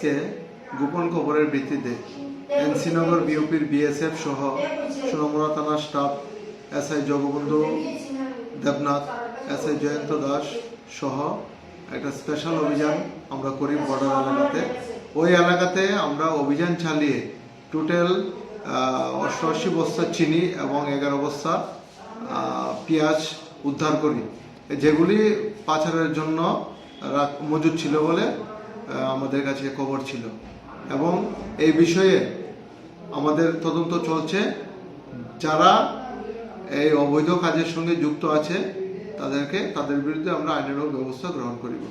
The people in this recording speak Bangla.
আজকে গোপন খবরের ভিত্তিতে এনসিনগর বিওপির বিএসএফ সহ সোনামুড়া থানার staff SI Jagabandhu Debnath, SI Jayanta Das সহ একটা স্পেশাল অভিযান আমরা করি বর্ডার এলাকাতে। ওই এলাকাতে আমরা অভিযান চালিয়ে টোটাল 88 বস্তা চিনি এবং 11 বস্তা পেঁয়াজ উদ্ধার করি, যেগুলি পাচারের জন্য মজুদ ছিল বলে আমাদের কাছে খবর ছিল। এবং এই বিষয়ে আমাদের তদন্ত চলছে। যারা এই অবৈধ কাজের সঙ্গে যুক্ত আছে তাদের বিরুদ্ধে আমরা আইনানুগ ব্যবস্থা গ্রহণ করিব।